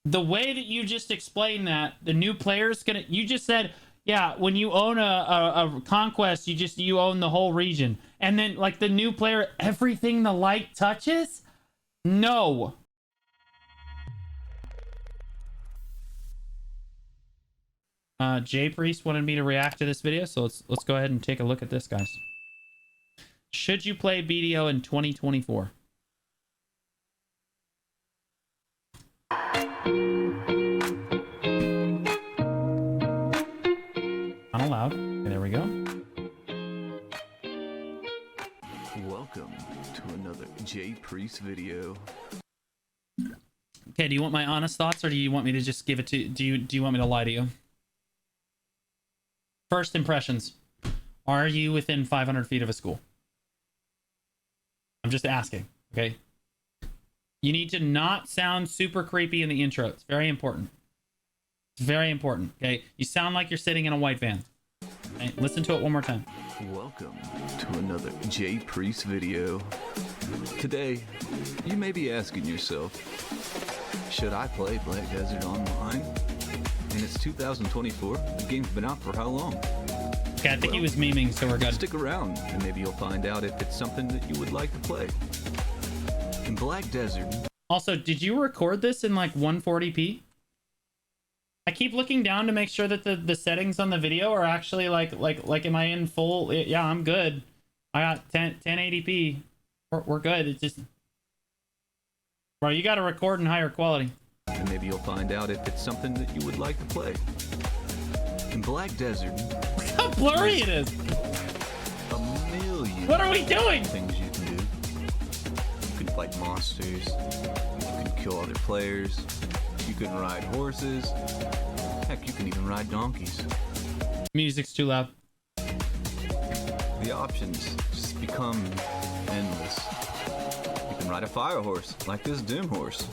The way that you just explained that, the new player's gonna, you just said, yeah, when you own a conquest, you own the whole region. And then like the new player, everything the light touches? No. Jay Priest wanted me to react to this video, so let's go ahead and take a look at this, guys. Should you play BDO in 2024? Not allowed. Okay, there we go. Welcome to another Jay Priest video. Okay, do you want my honest thoughts, or do you want me to just give it to do you want me to lie to you? First impressions. Are you within 500 feet of a school? I'm just asking, okay? You need to not sound super creepy in the intro. It's very important. It's very important, okay? You sound like you're sitting in a white van. Okay? Listen to it one more time. Welcome to another Jay Priest video. Today, you may be asking yourself, should I play Black Desert Online? And it's 2024. The game's been out for how long? Okay, I think he was memeing, so we're good. Stick around, and maybe you'll find out if it's something that you would like to play. In Black Desert... Also, did you record this in like 140p? I keep looking down to make sure that the settings on the video are actually like am I in full? Yeah, I'm good. I got 1080p. We're good. It's just... Bro, you got to record in higher quality. And maybe you'll find out if it's something that you would like to play. In Black Desert... Look how blurry it is! A million... What are we doing? ...things you can do. You can fight monsters. You can kill other players. You can ride horses. Heck, you can even ride donkeys. Music's too loud. The options just become endless. You can ride a fire horse, like this Doom horse.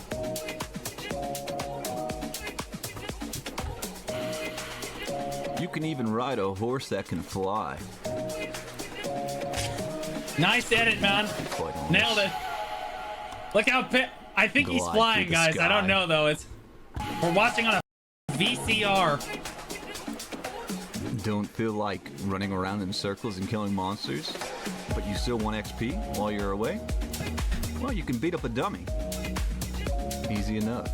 You can even ride a horse that can fly. Nice edit, man. Nailed it. Look how I think he's flying, guys. I don't know though. We're watching on a VCR. Don't feel like running around in circles and killing monsters, but you still want XP while you're away? Well, you can beat up a dummy. Easy enough.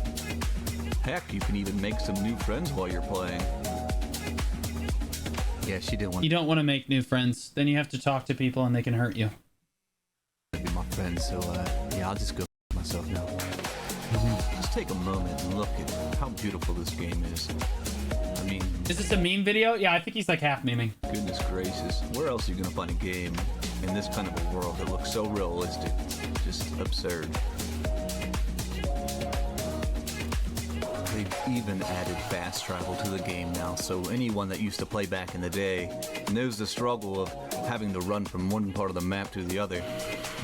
Heck, you can even make some new friends while you're playing. Yeah, she didn't want. You don't want to make new friends. Then you have to talk to people and they can hurt you. To be my friend, so yeah, I'll just go myself now. Just take a moment and look at how beautiful this game is. I mean, is this a meme video? Yeah, I think he's like half memeing. Goodness gracious, where else are you gonna find a game in this kind of a world that looks so realistic? Just absurd. They've even added fast travel to the game now, so anyone that used to play back in the day knows the struggle of having to run from one part of the map to the other.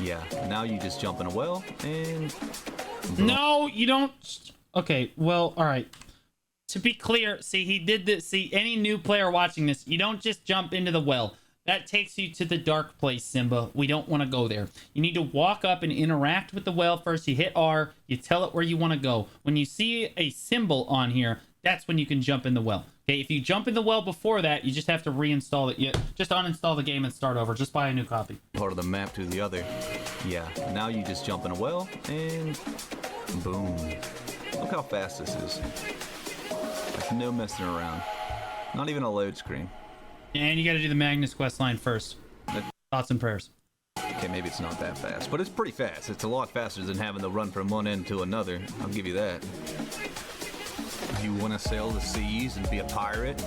Yeah, now you just jump in a well and... No, you don't... Okay, well, alright. To be clear, see, he did this. See, any new player watching this, you don't just jump into the well. That takes you to the dark place, Simba. We don't want to go there. You need to walk up and interact with the well first. You hit R. You tell it where you want to go. When you see a symbol on here, that's when you can jump in the well. Okay, if you jump in the well before that, you just have to reinstall it. You just uninstall the game and start over. Just buy a new copy. Part of the map to the other. Yeah, now you just jump in a well and boom. Look how fast this is. Like no messing around. Not even a load screen. And you got to do the Magnus quest line first. Thoughts and prayers. Okay, maybe it's not that fast, but it's pretty fast. It's a lot faster than having to run from one end to another. I'll give you that. You want to sail the seas and be a pirate?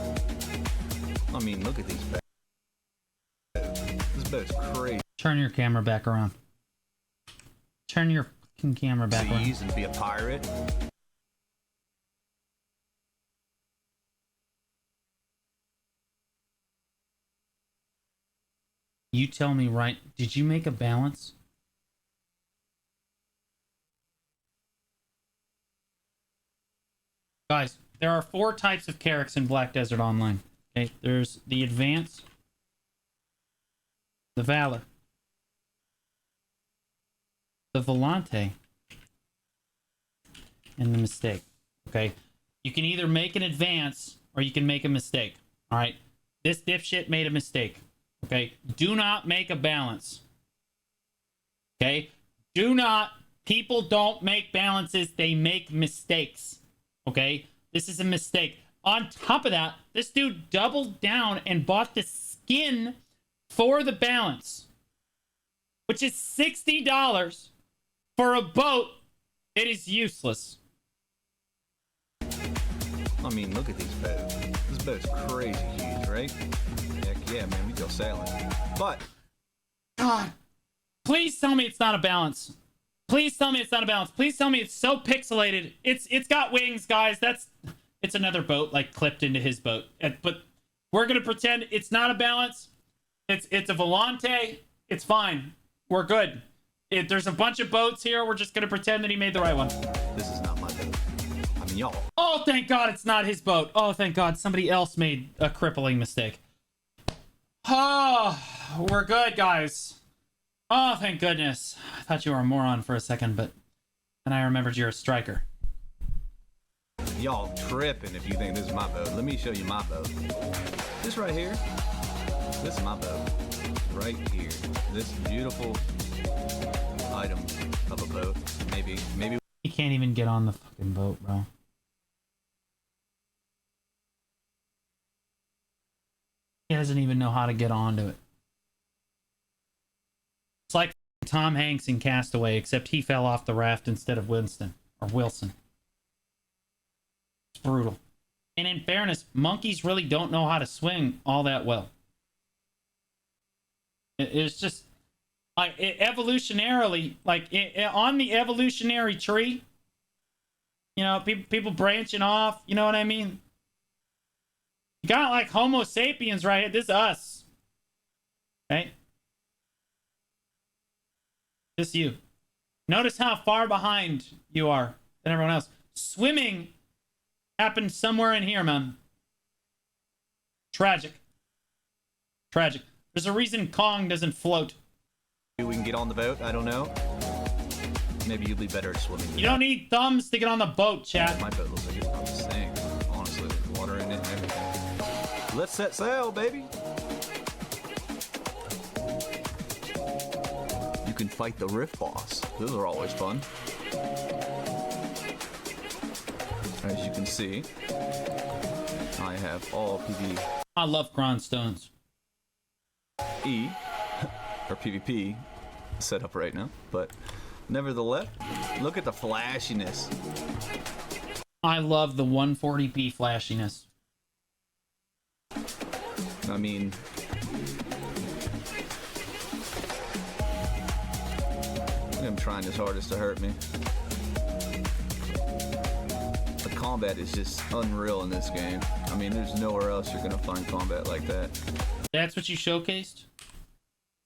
I mean, look at these boats. This boat's crazy. Turn your camera back around. Turn your fucking camera back around. Seas and be a pirate? You tell me, right? Did you make a balance? Guys, there are 4 types of characters in Black Desert Online. Okay, there's the Advance, the Valor, the Volante, and the Mistake. Okay? You can either make an advance or you can make a mistake. All right? This dipshit made a mistake. Okay? Do not make a balance. Okay? Do not. People don't make balances. They make mistakes. Okay? This is a mistake. On top of that, this dude doubled down and bought the skin for the balance, which is $60 for a boat that is useless. I mean, look at these boats. This boat's crazy huge, right? Heck yeah, man, we go sailing. But God, please tell me it's not a balance. Please tell me it's not a balance. Please tell me it's so pixelated. It's got wings, guys. It's another boat like clipped into his boat. But we're gonna pretend it's not a balance. It's a volante. It's fine. We're good. There's a bunch of boats here. We're just gonna pretend that he made the right one. this is not my boat. I mean, y'all. Oh, thank God it's not his boat. Oh, thank God somebody else made a crippling mistake. Oh, we're good, guys. Oh, thank goodness. I thought you were a moron for a second, but then I remembered you're a striker. Y'all tripping if you think this is my boat. Let me show you my boat. This right here. This is my boat. Right here. This beautiful item of a boat. Maybe. He can't even get on the fucking boat, bro. He doesn't even know how to get onto it. It's like Tom Hanks in Castaway, except he fell off the raft instead of Winston or Wilson. It's brutal. And in fairness, monkeys really don't know how to swing all that well. It's just like evolutionarily, like on the evolutionary tree, you know, people branching off, you know what I mean? You got like Homo sapiens right here. This is us. Okay? This is you. Notice how far behind you are than everyone else. Swimming happened somewhere in here, man. Tragic. Tragic. There's a reason Kong doesn't float. we can get on the boat. I don't know. Maybe you'll be better at swimming. You don't need thumbs to get on the boat, chat. My boat looks like it's about the same. Honestly, there's water in it and everything. Let's set sail, baby. You can fight the Rift Boss. Those are always fun. As you can see, I have all I love grindstones. PvE, or PvP, set up right now, but nevertheless, look at the flashiness. I love the 140p flashiness. I mean, him trying his hardest to hurt me. The combat is just unreal in this game. I mean, there's nowhere else you're gonna find combat like that. That's what you showcased?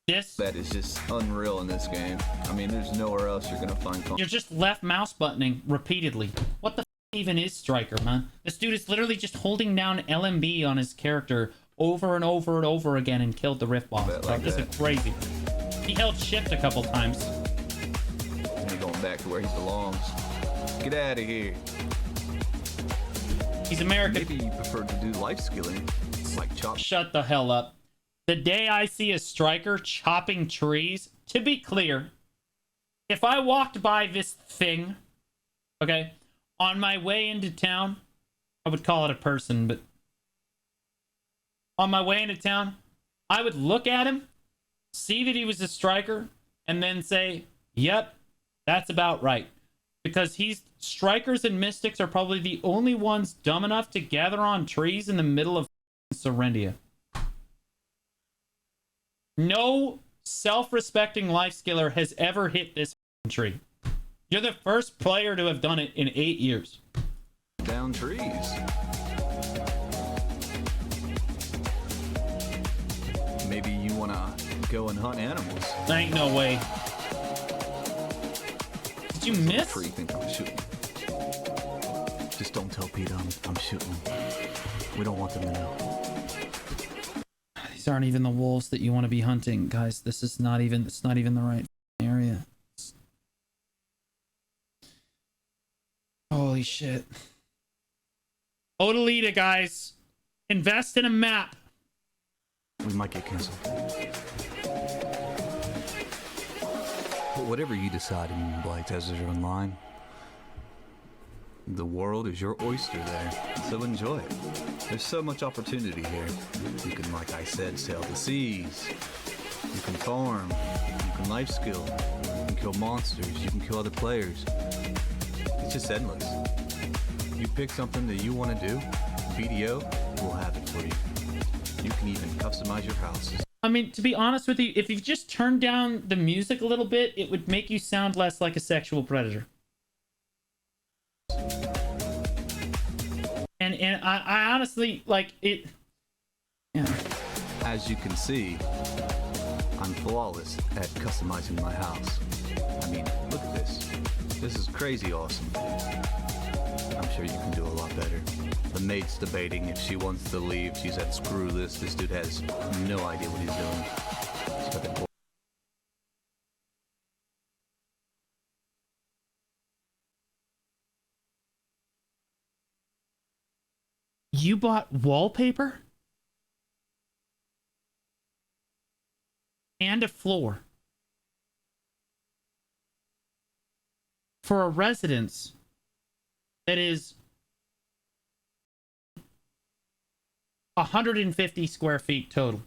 This? That is just unreal in this game. I mean, there's nowhere else you're gonna find combat. You're just left mouse buttoning repeatedly. What the even is Striker, man? This dude is literally just holding down LMB on his character over and over and over again and killed the Rift Boss. Like, this is crazy. He held shift a couple times. And he's going back to where he belongs. Get out of here. He's American. Maybe he preferred to do life skilling, like chop. Shut the hell up. The day I see a Striker chopping trees, to be clear, if I walked by this thing, okay, on my way into town, I would call it a person, but on my way into town, I would look at him, see that he was a Striker, and then say, yep, that's about right. Because Strikers and Mystics are probably the only ones dumb enough to gather on trees in the middle of Serendia. No self-respecting life skiller has ever hit this tree. You're the first player to have done it in 8 years. Down trees. Maybe you want to go and hunt animals. There ain't no way. Did you miss? Tree think I'm shooting. Just don't tell Peter I'm shooting. We don't want them to know. These aren't even the wolves that you want to be hunting, guys. This is not even. It's not even the right area. Holy shit. Odalita, guys. Invest in a map. We might get canceled. But whatever you decide in Blight Desert Online, the world is your oyster there, so enjoy it. There's so much opportunity here. You can, like I said, sail the seas. You can farm. You can life skill. You can kill monsters. You can kill other players. It's just endless. You pick something that you want to do, BDO will have it for you. You can even customize your house. I mean, to be honest with you, if you just turned down the music a little bit, it would make you sound less like a sexual predator. And I honestly, like, it... Yeah. As you can see, I'm flawless at customizing my house. I mean, look at this. This is crazy awesome. I'm sure you can do a lot better. The maid's debating if she wants to leave. She said, screw this. This dude has no idea what he's doing. He's fucking You bought wallpaper? And a floor. For a residence that is 150 square feet total.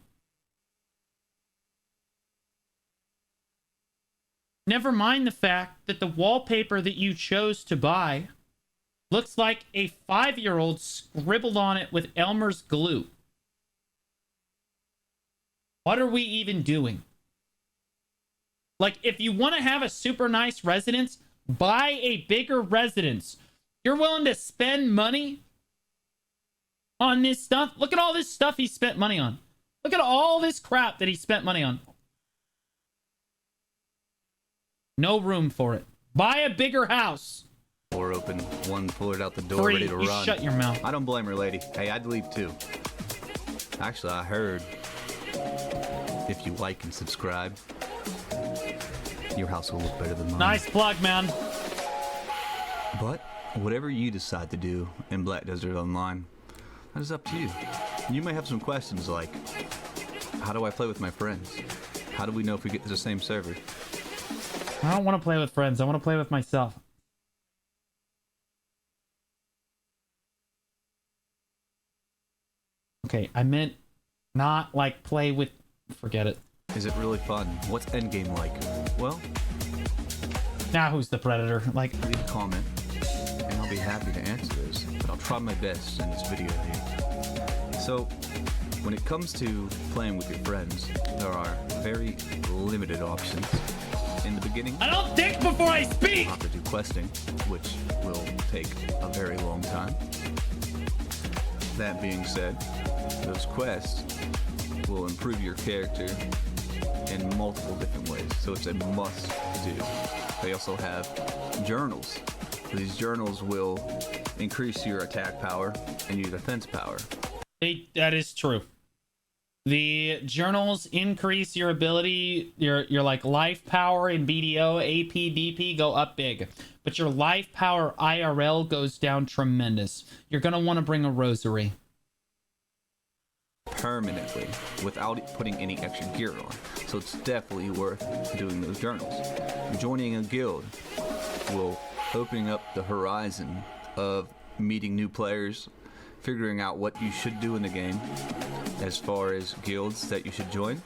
Never mind the fact that the wallpaper that you chose to buy looks like a 5-year-old scribbled on it with Elmer's glue. What are we even doing? Like, if you want to have a super nice residence, buy a bigger residence. You're willing to spend money on this stuff? Look at all this stuff he spent money on. Look at all this crap that he spent money on. No room for it. Buy a bigger house. door open, one pulled out the door, Free. ready to You run. shut your mouth. I don't blame her, lady. Hey, I'd leave too. Actually, I heard if you like and subscribe, your house will look better than mine. Nice plug, man. But whatever you decide to do in Black Desert Online, that is up to you. You may have some questions like, how do I play with my friends? How do we know if we get to the same server? I don't want to play with friends. I want to play with myself. Okay, I meant not like play with... Forget it. Is it really fun? What's endgame like? Well, Now who's the predator? Like, leave a comment, and I'll be happy to answer those. But I'll try my best in this video here. So, when it comes to playing with your friends, there are very limited options. In the beginning, I don't think before I speak! you'll have to do questing, which will take a very long time. That being said, those quests will improve your character in multiple different ways, so it's a must do. They also have journals. These journals will increase your attack power and your defense power. That is true. The journals increase your ability, your like life power in BDO, AP, DP go up big. But your life power IRL goes down tremendous. You're going to want to bring a rosary. Permanently, without putting any extra gear on. So it's definitely worth doing those journals. Joining a guild will open up the horizon of meeting new players, figuring out what you should do in the game as far as guilds that you should join.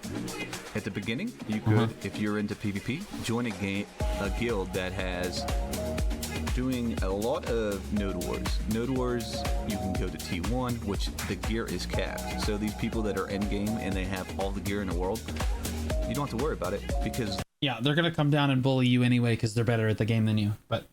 At the beginning, you could, if you're into PvP, join a guild that has doing a lot of node wars. Node wars, you can go to T1, which the gear is capped. So these people that are end game and they have all the gear in the world, you don't have to worry about it because Yeah, they're going to come down and bully you anyway because they're better at the game than you. But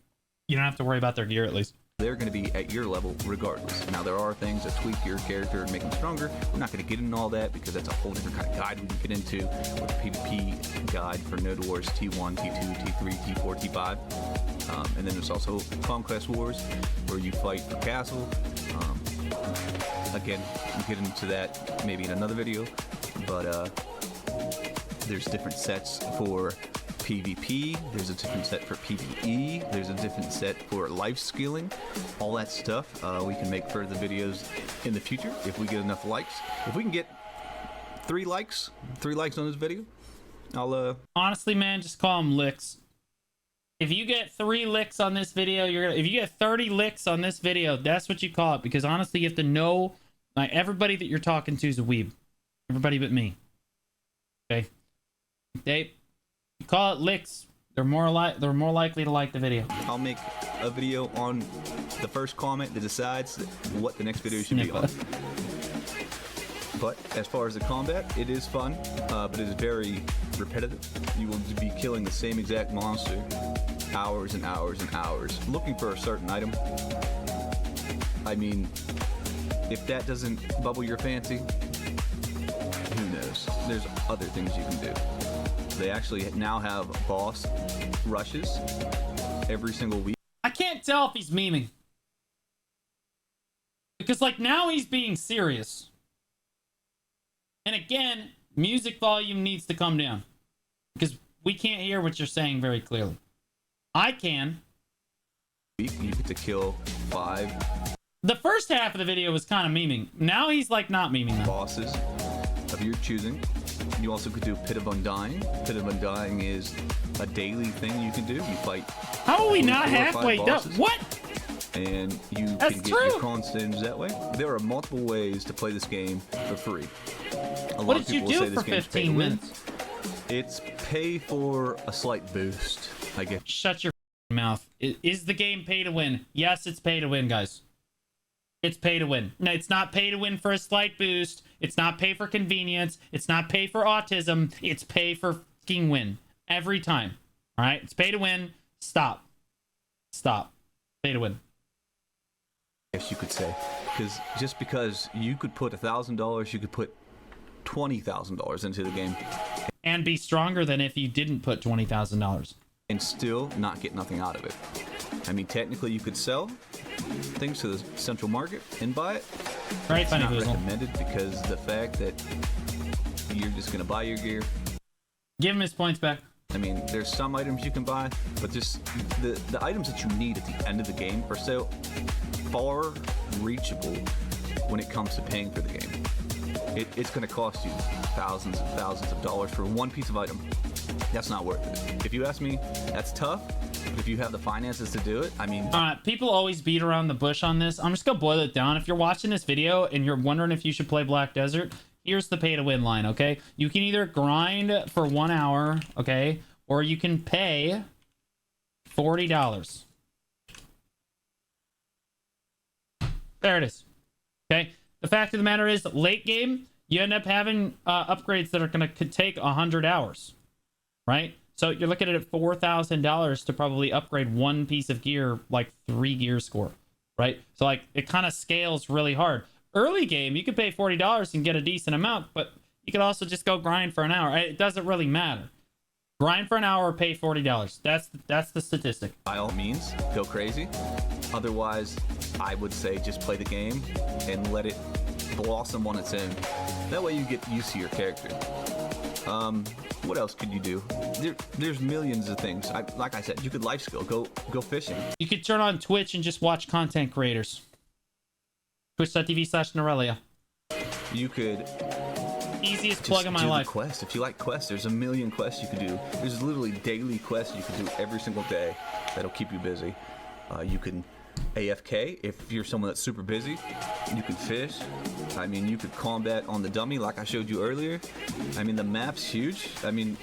you don't have to worry about their gear at least. they're going to be at your level regardless. Now, there are things that tweak your character and make them stronger. We're not going to get into all that because that's a whole different kind of guide we can get into with a PvP guide for Node Wars T1, T2, T3, T4, T5. And then there's also Conquest Wars where you fight for castle. Again, we'll get into that maybe in another video. But there's different sets for PvP, there's a different set for PvE, there's a different set for life skilling, all that stuff. We can make further videos in the future if we get enough likes. If we can get 3 likes on this video, I'll honestly, man, just call them licks. If you get 3 licks on this video, if you get 30 licks on this video, that's what you call it. Because honestly, you have to know, like, everybody that you're talking to is a weeb. Everybody but me. Okay. They call it licks. They're more likely to like the video. I'll make a video on the first comment that decides what the next video should be on. But as far as the combat, it is fun, but it is very repetitive. You will be killing the same exact monster hours and hours and hours, looking for a certain item. I mean, if that doesn't bubble your fancy, who knows? There's other things you can do. They actually now have boss rushes every single week. I can't tell if he's memeing. Because, like, now he's being serious. And again, music volume needs to come down. Because we can't hear what you're saying very clearly. I can. You get to kill 5. The first half of the video was kind of memeing. Now he's, like, not memeing now. Bosses of your choosing. You also could do Pit of Undying. Pit of Undying is a daily thing you can do. You fight. How are we not halfway done? What? And you That's can get true. your constants that way. There are multiple ways to play this game for free. What did you do for 15 minutes? It's pay for a slight boost, I guess. Shut your mouth. Is the game pay to win? Yes, it's pay to win, guys. It's pay to win. No, it's not pay to win for a slight boost. It's not pay for convenience. It's not pay for autism. It's pay for fucking win. Every time. All right? It's pay to win. Stop. Stop. Pay to win. Yes, you could say. Just because you could put $1,000, you could put $20,000 into the game. And be stronger than if you didn't put $20,000. And still not get nothing out of it. I mean, technically, you could sell things to the central market and buy it. Right, it's funny not Boozle. recommended because the fact that you're just going to buy your gear. Give him his points back. I mean, there's some items you can buy, but just the items that you need at the end of the game are so far reachable when it comes to paying for the game. It's going to cost you thousands and thousands of dollars for one piece of item. That's not worth it. If you ask me, that's tough. But if you have the finances to do it, I mean... People always beat around the bush on this. I'm just going to boil it down. If you're watching this video and you're wondering if you should play Black Desert, here's the pay to win line, okay? You can either grind for 1 hour, okay? Or you can pay $40. There it is. Okay? The fact of the matter is, late game, you end up having upgrades that are going to take 100 hours. Right? So you're looking at $4,000 to probably upgrade one piece of gear, like 3 gear score. Right? So, like, it kind of scales really hard. Early game, you could pay $40 and get a decent amount, but you could also just go grind for an hour. It doesn't really matter. Grind for an hour or pay $40. That's the statistic. By all means, go crazy. Otherwise, I would say just play the game and let it blossom on its own. That way you get used to your character. What else could you do? There's millions of things. Like I said, you could life skill. Go fishing. You could turn on Twitch and just watch content creators. Twitch.tv/Norelia. You could... Easiest plug in my life. Quest. If you like quests, there's a million quests you could do. There's literally daily quests you can do every single day that'll keep you busy. You can AFK if you're someone that's super busy. You can fish. I mean, you could combat on the dummy like I showed you earlier. I mean, the map's huge. I mean,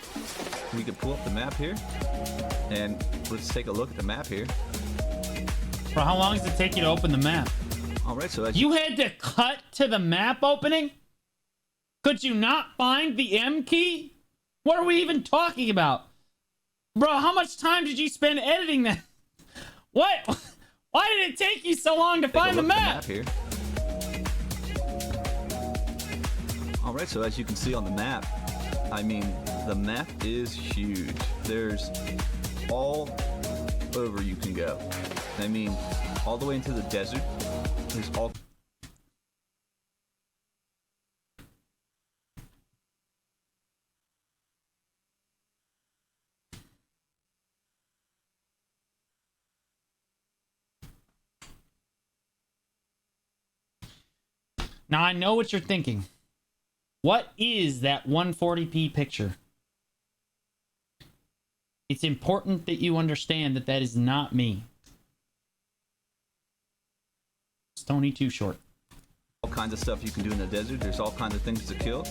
we could pull up the map here and let's take a look at the map here. Bro, how long does it take you to open the map? All right, so you had to cut to the map opening? Could you not find the M key? What are we even talking about? Bro, how much time did you spend editing that? What? Why did it take you so long to find the map? Here. All right, so as you can see on the map, I mean, the map is huge. There's all over you can go. I mean, all the way into the desert. There's all... Now, I know what you're thinking. What is that 140p picture? It's important that you understand that that is not me. Stony too short. All kinds of stuff you can do in the desert. There's all kinds of things to kill.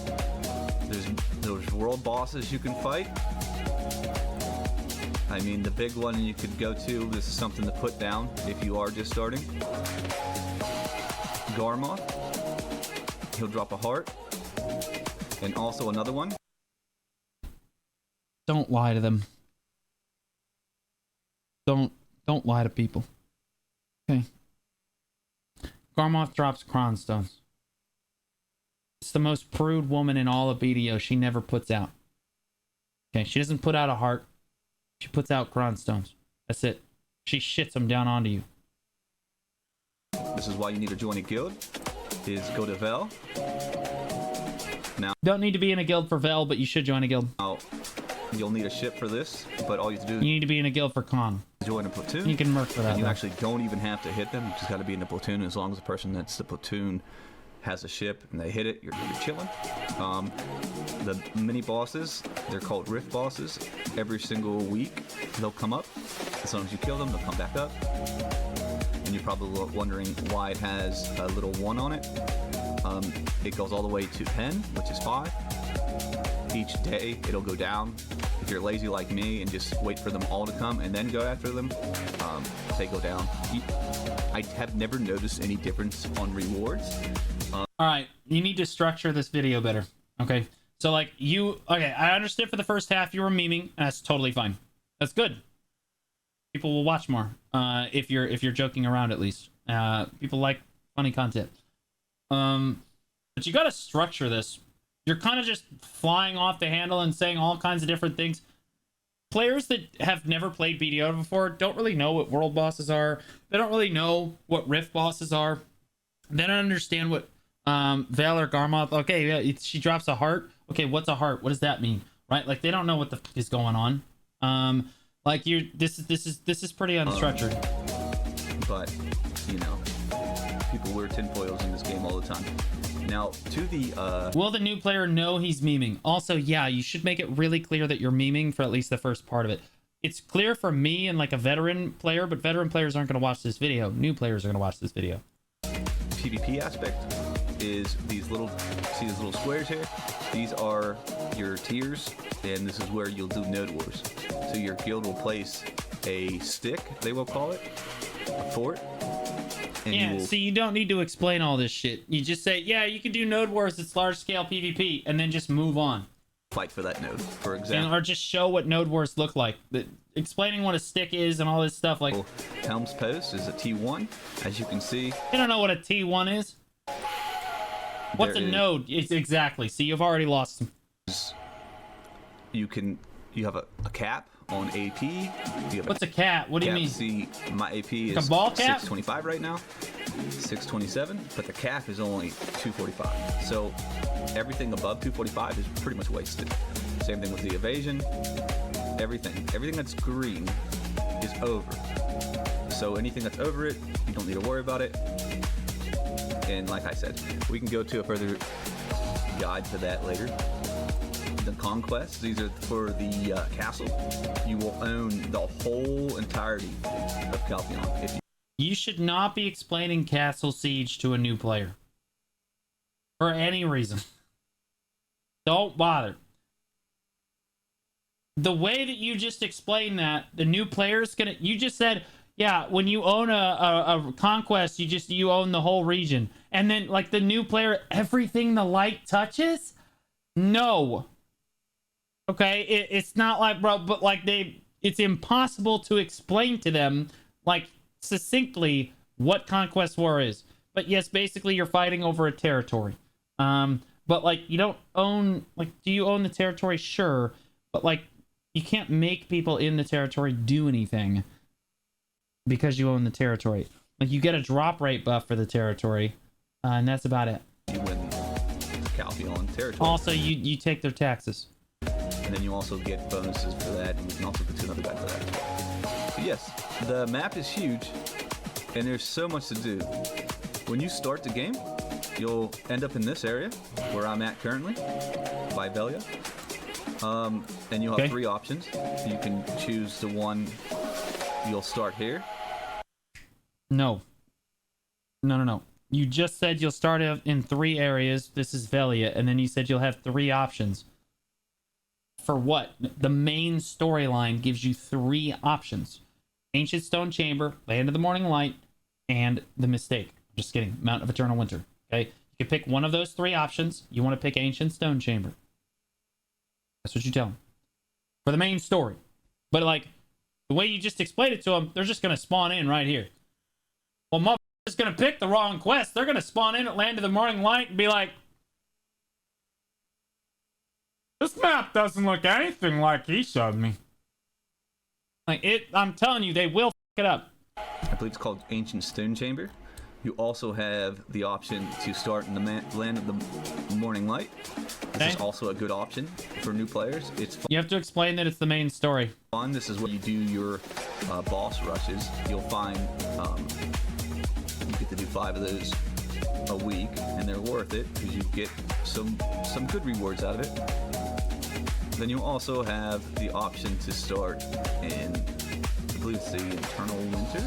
There's world bosses you can fight. I mean, the big one you could go to, this is something to put down if you are just starting. Garmoth. He'll drop a heart. And also another one. Don't lie to them. Don't lie to people. Okay. Garmoth drops Cron stones. It's the most prude woman in all of BDO. She never puts out. Okay, she doesn't put out a heart. She puts out Cron stones. That's it. She shits them down onto you. This is why you need to join a guild. Is go to Vel. Now, don't need to be in a guild for Vel, but you should join a guild. You'll need a ship for this, but all you have to do is you need to be in a guild for Con. Join a platoon. You can merc for that. And you actually don't even have to hit them. You just got to be in the platoon. As long as the person that's the platoon has a ship and they hit it, you're chilling. The mini bosses, they're called rift bosses. Every single week, they'll come up. As long as you kill them, they'll come back up. And you're probably wondering why it has a little 1 on it. It goes all the way to 10, which is 5. Each day, it'll go down. If you're lazy like me and just wait for them all to come and then go after them, they go down. I have never noticed any difference on rewards. All right, you need to structure this video better. Okay, so like okay, I understood for the first half you were memeing. That's totally fine. That's good. People will watch more if you're joking around at least. People like funny content. But you got to structure this. You're kind of just flying off the handle and saying all kinds of different things. Players that have never played BDO before don't really know what world bosses are. They don't really know what rift bosses are. They don't understand what Vel or Garmoth. Okay, yeah, she drops a heart. Okay, what's a heart? What does that mean? Right? Like they don't know what the f is going on. Like this is pretty unstructured. But you know, people wear tinfoils in this game all the time. Now, to the will the new player know he's memeing? Also, yeah, you should make it really clear that you're memeing for at least the first part of it. It's clear for me and like a veteran player, but veteran players aren't going to watch this video. New players are going to watch this video. PvP aspect is these little, see these little squares here? These are your tiers, and this is where you'll do node wars. So your guild will place a stick, they will call it, a fort. Yeah, so you don't need to explain all this shit. You just say, yeah, you can do node wars, it's large scale PvP, and then just move on. Fight for that node, for example. Or just show what node wars look like. Explaining what a stick is and all this stuff. Like Helm's Post is a T1, as you can see. You don't know what a T1 is? What's a node? It's exactly. See, you've already lost them. You have a cap on AP. What's a cap? What do you mean? See, my AP is like a ball cap? 625 right now, 627, but the cap is only 245. So everything above 245 is pretty much wasted. Same thing with the evasion. Everything that's green is over. So anything that's over it, you don't need to worry about it. And like I said, we can go to a further guide to that later. The conquests, these are for the castle. You will own the whole entirety of Calpheon. You should not be explaining Castle Siege to a new player. For any reason. Don't bother. The way that you just explained that, the new player's gonna... You just said, yeah, when you own a conquest, you own the whole region. And then, like, the new player, everything the light touches? No. Okay, it's not like, bro, but like it's impossible to explain to them, like, succinctly what Conquest War is. But yes, basically you're fighting over a territory. But like, you don't own, like, do you own the territory? Sure. But like, you can't make people in the territory do anything because you own the territory. Like, you get a drop rate buff for the territory, and that's about it. You win Calpheon territory. Also, you take their taxes. And then you also get bonuses for that, and you can also put another guy for that as well. So yes, the map is huge, and there's so much to do. When you start the game, you'll end up in this area where I'm at currently, by Velia. And you'll have 3 options. You can choose the one. You'll start here. No. No. You just said you'll start out in 3 areas. This is Velia, and then you said you'll have 3 options. For what? The main storyline gives you 3 options: Ancient Stone Chamber, Land of the Morning Light, and The Mistake. Just kidding. Mount of Eternal Winter. Okay? You can pick one of those 3 options. You want to pick Ancient Stone Chamber. That's what you tell them. For the main story. But, like, the way you just explained it to them, they're just going to spawn in right here. Well, motherfucker's going to pick the wrong quest. They're going to spawn in at Land of the Morning Light and be like, this map doesn't look anything like he showed me. Like, I'm telling you, they will f it up. I believe it's called Ancient Stone Chamber. You also have the option to start in the Land of the Morning Light. This is also a good option for new players. It's You have to explain that it's the main story. fun. This is where you do your boss rushes. You'll find you get to do 5 of those a week, and they're worth it because you get some good rewards out of it. Then you also have the option to start in, I believe it's the Eternal Winter,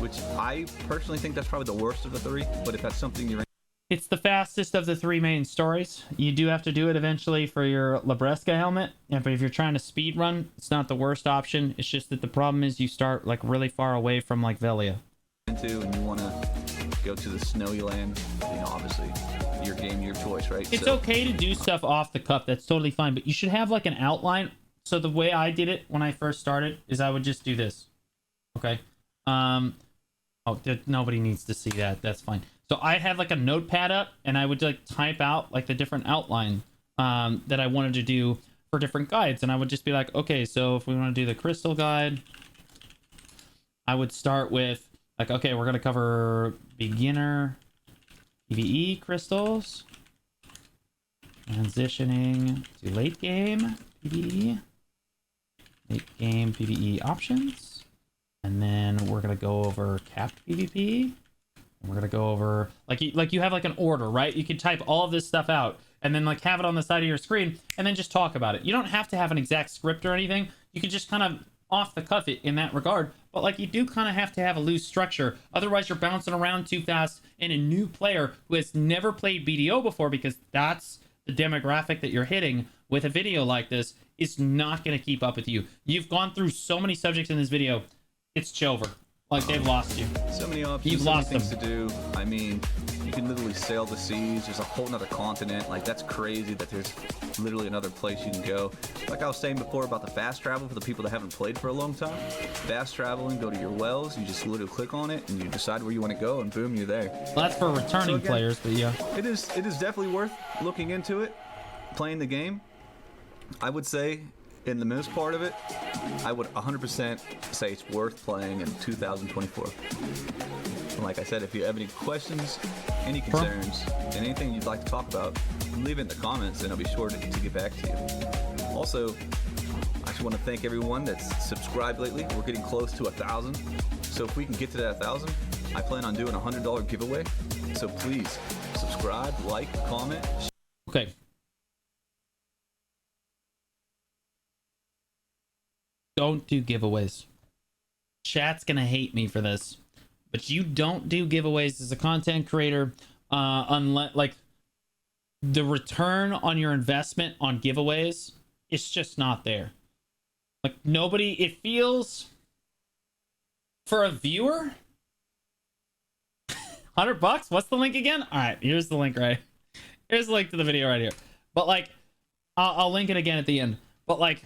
which I personally think that's probably the worst of the 3, but if that's something you're It's the fastest of the 3 main stories. You do have to do it eventually for your Labresca helmet. Yeah, but if you're trying to speed run, it's not the worst option. It's just that the problem is you start like really far away from like Velia. into and you want to go to the snowy land, obviously your game, your choice, right? It's okay to do stuff off the cuff. That's totally fine. But you should have like an outline. So the way I did it when I first started is I would just do this. Okay. Nobody needs to see that. That's fine. So I had like a notepad up and I would like type out like the different outline that I wanted to do for different guides. And I would just be like, okay, so if we want to do the crystal guide, I would start with like, okay, we're going to cover beginner PvE crystals, transitioning to late game PvE, late game PvE options. And then we're going to go over capped PvP. And we're going to go over like you have like an order, right? You can type all of this stuff out and then like have it on the side of your screen and then just talk about it. You don't have to have an exact script or anything. You can just kind of off the cuff it in that regard. But like you do kind of have to have a loose structure. Otherwise you're bouncing around too fast and a new player who has never played BDO before, because that's the demographic that you're hitting with a video like this, is not going to keep up with you. You've gone through so many subjects in this video. It's over. Like, they've lost you. So many options, You've so many lost things them. to do. I mean, you can literally sail the seas. There's a whole nother continent. Like, that's crazy that there's literally another place you can go. Like I was saying before about the fast travel for the people that haven't played for a long time. Fast traveling, go to your wells. You just literally click on it and you decide where you want to go, and boom, you're there. Well, that's for returning again, players, but yeah. It is definitely worth looking into it, playing the game. I would say, in the most part of it, I would 100% say it's worth playing in 2024. And like I said, if you have any questions, any concerns, and anything you'd like to talk about, leave it in the comments and I'll be sure to get back to you. Also, I just want to thank everyone that's subscribed lately. We're getting close to 1,000. So if we can get to that 1,000, I plan on doing a $100 giveaway. So please subscribe, like, comment. Okay. Don't do giveaways. Chat's gonna hate me for this, but you don't do giveaways as a content creator unless, like, the return on your investment on giveaways is just not there. Like, nobody, it feels, for a viewer, $100. What's the link again? All right, here's the link, right? Here's the link to the video right here. But like, I'll link it again at the end. But like,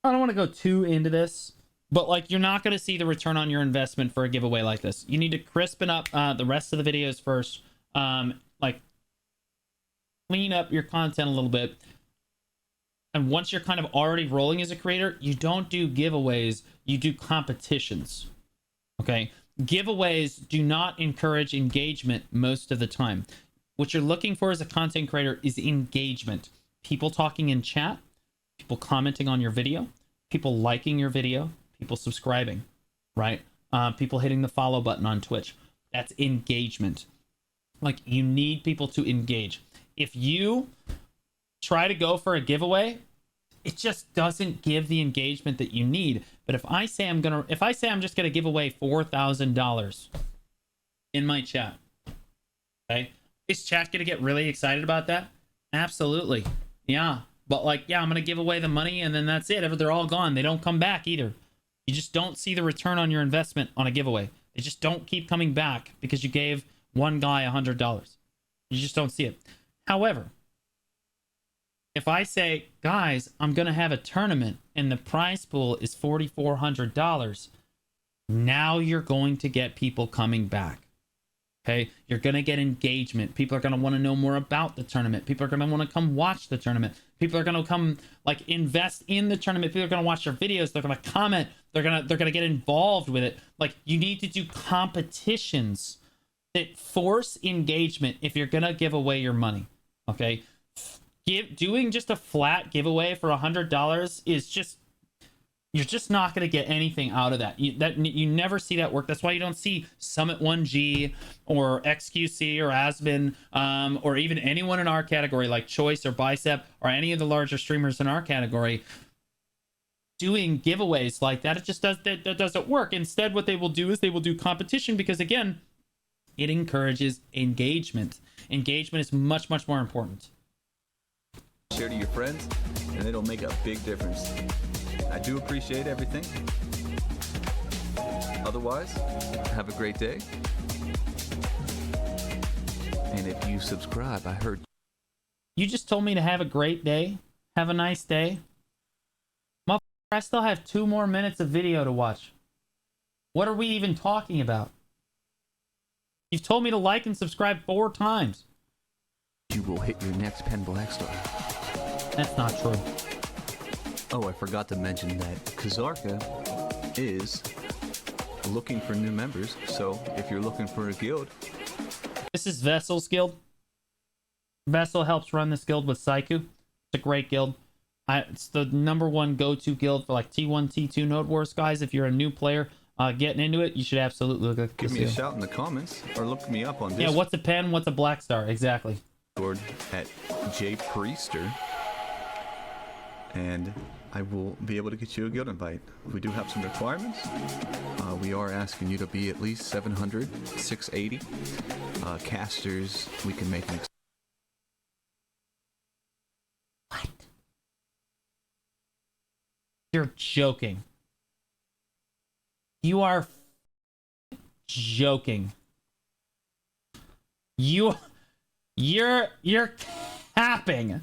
I don't want to go too into this, but like, you're not going to see the return on your investment for a giveaway like this. You need to crispen up the rest of the videos first. Like, clean up your content a little bit. And once you're kind of already rolling as a creator, you don't do giveaways, you do competitions. Okay? Giveaways do not encourage engagement most of the time. What you're looking for as a content creator is engagement. People talking in chat, people commenting on your video, people liking your video, people subscribing, right? People hitting the follow button on Twitch. That's engagement. Like, you need people to engage. If you try to go for a giveaway, it just doesn't give the engagement that you need. But if I say I'm just gonna give away $4,000 in my chat, okay, is chat gonna get really excited about that? Absolutely, yeah. But like, yeah, I'm gonna give away the money and then that's it. They're all gone. They don't come back either. You just don't see the return on your investment on a giveaway. They just don't keep coming back because you gave one guy $100. You just don't see it. However, if I say, guys, I'm going to have a tournament and the prize pool is $4,400, now you're going to get people coming back. Okay? You're going to get engagement. People are going to want to know more about the tournament. People are going to want to come watch the tournament. People are going to come like invest in the tournament. People are going to watch your videos. They're going to comment. They're going to get involved with it. Like, you need to do competitions that force engagement if you're going to give away your money. Okay? Doing just a flat giveaway for $100 is just, you're just not going to get anything out of that. You never see that work. That's why you don't see Summit 1G or XQC or Asbin or even anyone in our category like Choice or Bicep or any of the larger streamers in our category doing giveaways like that. It just doesn't work. Instead, what they will do is they will do competition because, again, it encourages engagement. Engagement is much, much more important. Share to your friends, and it'll make a big difference. I do appreciate everything. Otherwise, have a great day. And if you subscribe, I heard... You just told me to have a great day. Have a nice day. Motherfucker, I still have 2 more minutes of video to watch. What are we even talking about? You've told me to like and subscribe 4 times. You will hit your next Pen Black Star. That's not true. Oh, I forgot to mention that Kazarka is looking for new members, so if you're looking for a guild... This is Vessel's guild. Vessel helps run this guild with Saiku. It's a great guild. It's the #1 go-to guild for like T1, T2 Node Wars guys. If you're a new player getting into it, you should absolutely look at this. Give me a shout in the comments, or look me up on Discord. Yeah, what's a pen? What's a black star? Exactly. At jpriester. And I will be able to get you a guild invite. We do have some requirements. We are asking you to be at least 700, 680. Casters, we can make an... What? You're joking. You are joking. You're capping.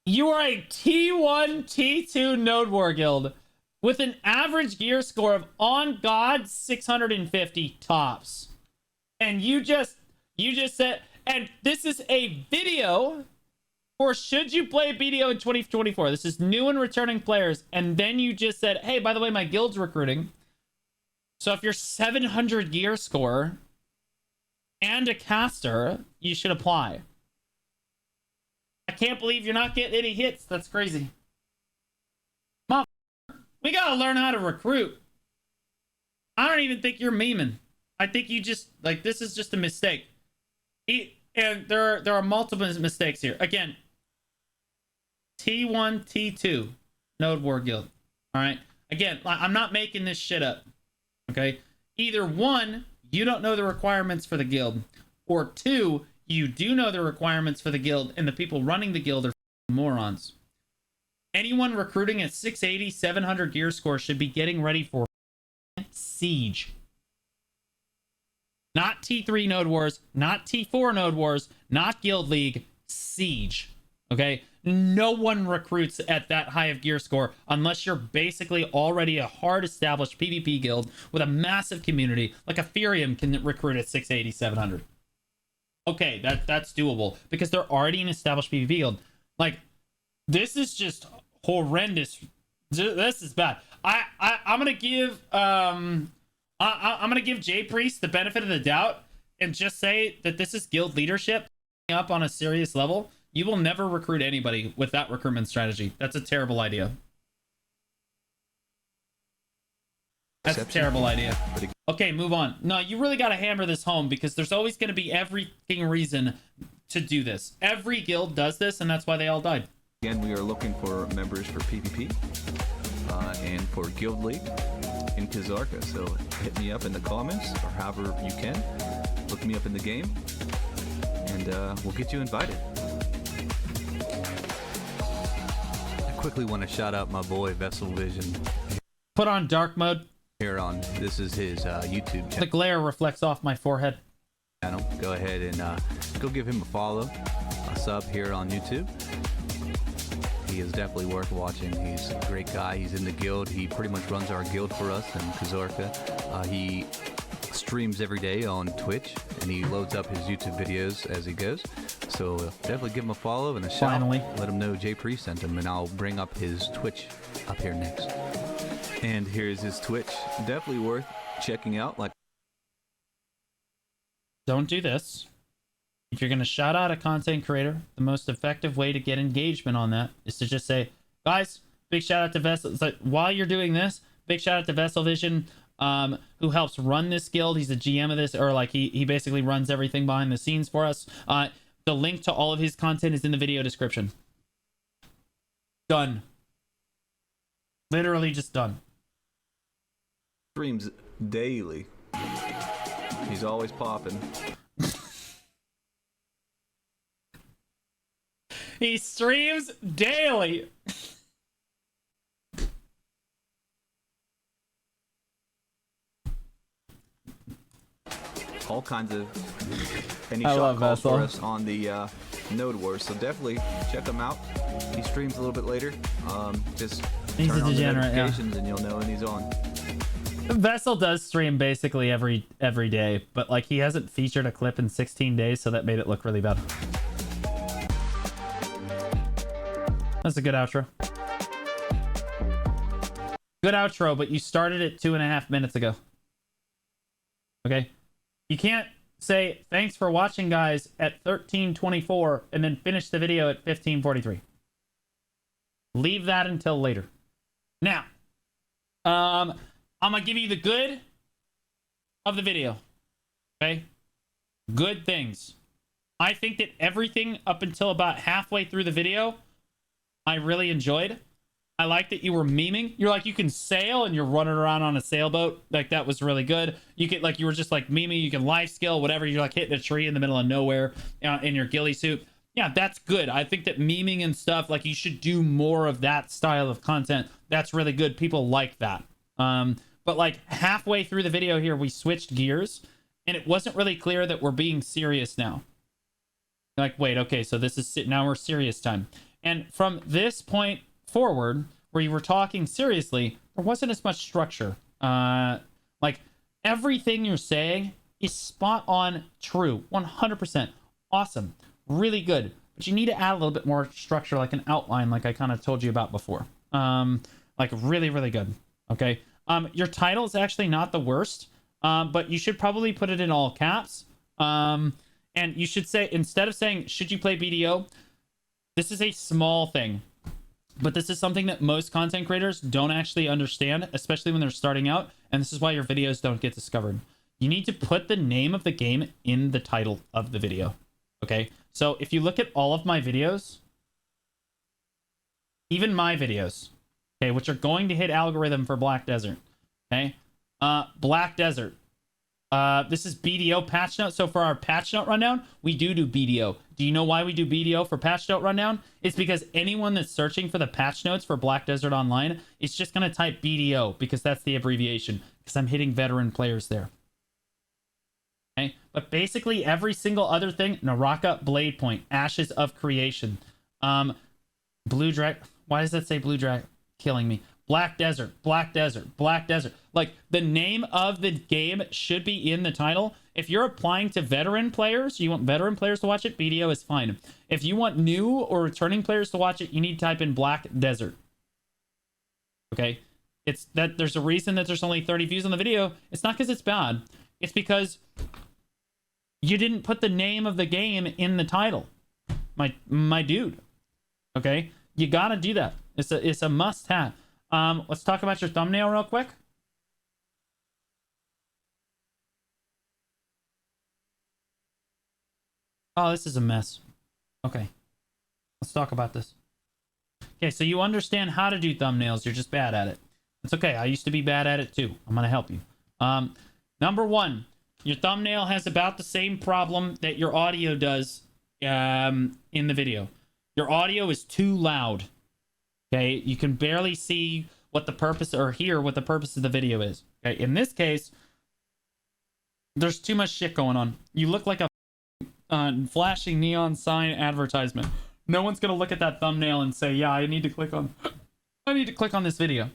You are a T1, T2 Node War guild with an average gear score of, on God, 650 tops. And you just said, and this is a video for should you play BDO in 2024. This is new and returning players. And then you just said, hey, by the way, my guild's recruiting. So if you're 700 gear score and a caster, you should apply. I can't believe you're not getting any hits. That's crazy. Mom, we gotta learn how to recruit. I don't even think you're memeing. I think you just, like, this is just a mistake. And there are multiple mistakes here. Again, T1, T2, Node War Guild. All right? Again, I'm not making this shit up. Okay? Either 1, you don't know the requirements for the guild, or 2, you do know the requirements for the guild, and the people running the guild are morons. Anyone recruiting at 680, 700 gear score should be getting ready for Siege. Not T3 Node Wars, not T4 Node Wars, not Guild League, Siege. Okay? No one recruits at that high of gear score unless you're basically already a hard established PvP guild with a massive community, like Ethereum can recruit at 680, 700. Okay, that's doable because they're already an established PvP guild. Like, this is just horrendous. This is bad. I'm gonna give I'm gonna give J Priest the benefit of the doubt and just say that this is guild leadership up on a serious level. You will never recruit anybody with that recruitment strategy. That's a terrible idea. That's a terrible idea. Okay, move on. No, you really got to hammer this home because there's always going to be everything reason to do this. Every guild does this, and that's why they all died. Again, we are looking for members for PvP and for Guild League in Kazarka. So hit me up in the comments or however you can. Look me up in the game, and we'll get you invited. I quickly want to shout out my boy Vessel Vision. Put on dark mode. Here on, this is his YouTube channel. The glare reflects off my forehead. Go ahead and go give him a follow, a sub here on YouTube. He is definitely worth watching. He's a great guy. He's in the guild. He pretty much runs our guild for us in Kazorka. He streams every day on Twitch, and he loads up his YouTube videos as he goes. So definitely give him a follow and a shout. Finally. Let him know Jay Pre sent him, and I'll bring up his Twitch up here next. And here's his Twitch. Definitely worth checking out. Like, don't do this. If you're going to shout out a content creator, the most effective way to get engagement on that is to just say, guys, big shout out to Vessel. It's like, while you're doing this, big shout out to Vessel Vision, who helps run this guild. He's a GM of this, or like he basically runs everything behind the scenes for us. The link to all of his content is in the video description. Done. Literally just done. Streams daily. He's always popping. He streams daily. All kinds of any I shot love calls Vessel. for us on the Node Wars, so definitely check him out. He streams a little bit later. Just He's turn a on the degenerate, yeah. notifications and you'll know when he's on. Vessel does stream basically every day, but like he hasn't featured a clip in 16 days, so that made it look really bad. That's a good outro. Good outro, but you started it 2.5 minutes ago. Okay? You can't say thanks for watching, guys, at 13:24 and then finish the video at 15:43. Leave that until later. Now, I'm gonna give you the good of the video. Okay? Good things. I think that everything up until about halfway through the video, I really enjoyed. I like that you were memeing. You're like, you can sail and you're running around on a sailboat. Like, that was really good. You could, like, you were just like memeing. You can life skill, whatever. You're like hitting a tree in the middle of nowhere in your ghillie suit. Yeah, that's good. I think that memeing and stuff, like, you should do more of that style of content. That's really good. People like that. But like halfway through the video here, we switched gears and it wasn't really clear that we're being serious now. Like, wait, okay, so this is now we're serious time. And from this point forward, where you were talking seriously, there wasn't as much structure. Like, everything you're saying is spot on true. 100%. Awesome. Really good. But you need to add a little bit more structure, like an outline, like I kind of told you about before. Like, really, really good. Okay? Your title is actually not the worst, but you should probably put it in all caps. And you should say, instead of saying, should you play BDO? This is a small thing, but this is something that most content creators don't actually understand, especially when they're starting out. And this is why your videos don't get discovered. You need to put the name of the game in the title of the video. Okay. So if you look at all of my videos, even my videos, okay, which are going to hit algorithm for Black Desert. Okay. Black Desert. This is BDO patch note. So for our patch note rundown, we do BDO. Do you know why we do BDO for patch note rundown? It's because anyone that's searching for the patch notes for Black Desert Online is just going to type BDO because that's the abbreviation, because I'm hitting veteran players there. Okay. But basically every single other thing, Naraka, Blade Point, Ashes of Creation, Blue Drag. Why does that say Blue Drag? Killing me. Black Desert, Black Desert, Black Desert. Like, the name of the game should be in the title. If you're applying to veteran players, you want veteran players to watch it, BDO is fine. If you want new or returning players to watch it, you need to type in Black Desert. Okay? It's that there's a reason that there's only 30 views on the video. It's not because it's bad. It's because you didn't put the name of the game in the title. my dude. Okay, you gotta do that. It's a must have. Let's talk about your thumbnail real quick. Oh, this is a mess. Okay, let's talk about this. Okay, so you understand how to do thumbnails. You're just bad at it. It's okay. I used to be bad at it too. I'm gonna help you. Number one, your thumbnail has about the same problem that your audio does in the video. Your audio is too loud. Okay, you can barely see what the purpose or hear what the purpose of the video is. Okay, in this case, there's too much shit going on. You look like a flashing neon sign advertisement. No one's gonna look at that thumbnail and say, "Yeah, I need to click on this video."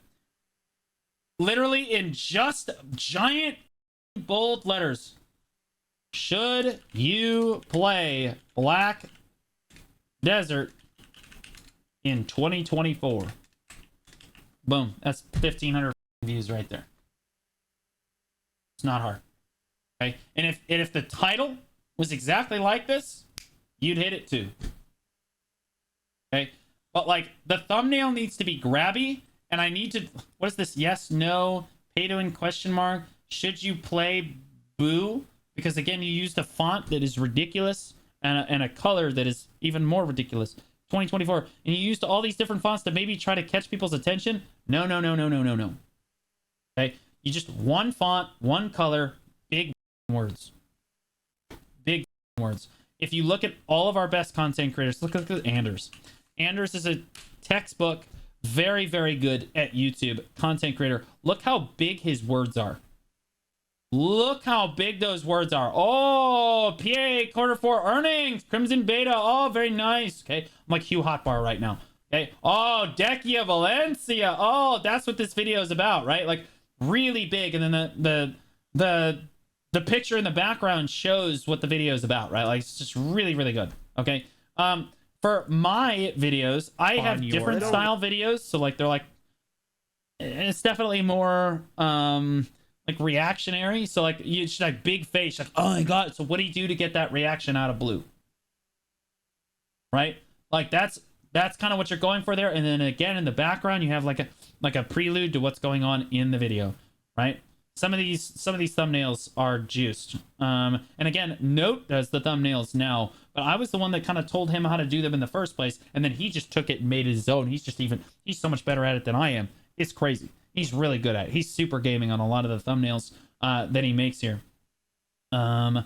Literally in just giant bold letters. Should you play Black Desert in 2024? Boom. That's 1,500 views right there. It's not hard. Okay. And if the title was exactly like this, you'd hit it too. Okay. But like the thumbnail needs to be grabby, and I need to, what is this? Yes, no, pay to win question mark. Should you play Boo? Because again, you used a font that is ridiculous and a color that is even more ridiculous. 2024, and you used all these different fonts to maybe try to catch people's attention. No. Okay, you just one font, one color, big words. Big words. If you look at all of our best content creators, look at Anders. Anders is a textbook, very, very good at YouTube content creator. Look how big his words are. Look how big those words are. Oh, PA quarter four earnings, Crimson Beta. Oh, very nice. Okay, I'm like Hugh Hotbar right now. Okay. Oh, Decia Valencia. Oh, that's what this video is about, right? Like really big, and then the picture in the background shows what the video is about, right? Like it's just really, really good. Okay. For my videos, I have different style videos, so like they're like, it's definitely more like reactionary. So like you should have big face, like, oh my god, so what do you do to get that reaction out of blue, right? Like that's kind of what you're going for there. And then again in the background you have like a prelude to what's going on in the video, right? Some of these thumbnails are juiced, and again, Note does the thumbnails now, but I was the one that kind of told him how to do them in the first place, and then he just took it and made it his own. He's so much better at it than I am. It's crazy. He's really good at it. He's super gaming on a lot of the thumbnails that he makes here. Yeah,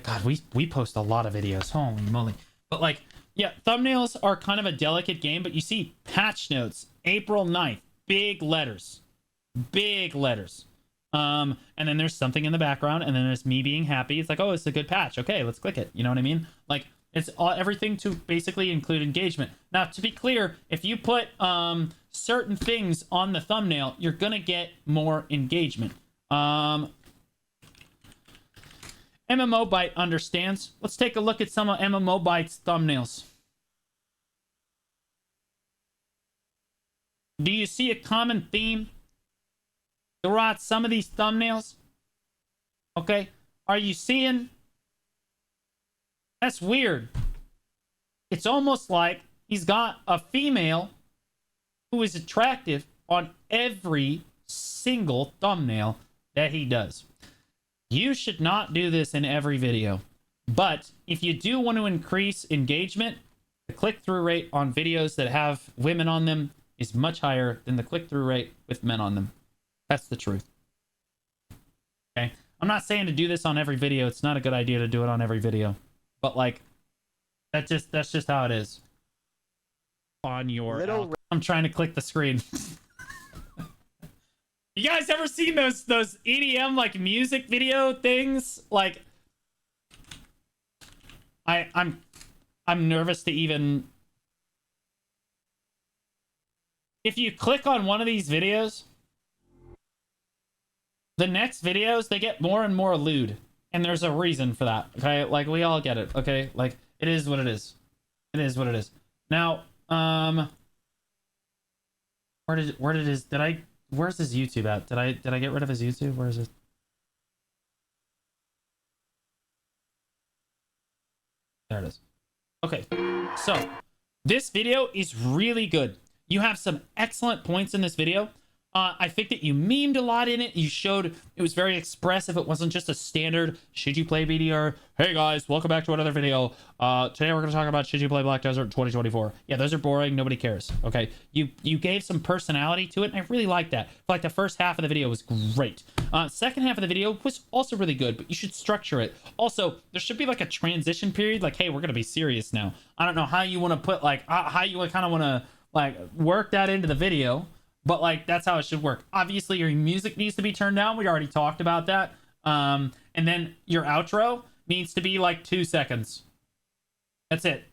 God, we post a lot of videos. Holy moly. But like, yeah, thumbnails are kind of a delicate game, but you see patch notes, April 9th, big letters. Big letters. And then there's something in the background, and then there's me being happy. It's like, oh, it's a good patch. Okay, let's click it. You know what I mean? Like, it's everything to basically include engagement. Now, to be clear, if you put certain things on the thumbnail, you're gonna get more engagement. MMO Byte understands. Let's take a look at some of MMO Byte's thumbnails. Do you see a common theme throughout some of these thumbnails? Okay, are you seeing? That's weird. It's almost like he's got a female who is attractive on every single thumbnail that he does. You should not do this in every video, but if you do want to increase engagement, the click-through rate on videos that have women on them is much higher than the click-through rate with men on them. That's the truth. Okay, I'm not saying to do this on every video. It's not a good idea to do it on every video, but like that's just how it is. On your I'm trying to click the screen. You guys ever seen those EDM like music video things? Like I'm nervous to even, if you click on one of these videos, the next videos, they get more and more lewd. And there's a reason for that, okay? Like, we all get it, okay? Like, it is what it is. It is what it is. Now, where's his YouTube at? Did I get rid of his YouTube? Where is it? There it is. Okay, so this video is really good. You have some excellent points in this video. I think that you memed a lot in it. You showed it was very expressive. It wasn't just a standard, should you play BDO? Hey guys, welcome back to another video. Today we're going to talk about should you play Black Desert 2024. Yeah, those are boring. Nobody cares. Okay, you gave some personality to it, and I really like that. Like the first half of the video was great. Second half of the video was also really good, but you should structure it. Also, there should be like a transition period. Like, hey, we're going to be serious now. I don't know how you want to put like how you kind of want to like work that into the video. But like that's how it should work. Obviously your music needs to be turned down. We already talked about that. And then your outro needs to be like 2 seconds. That's it.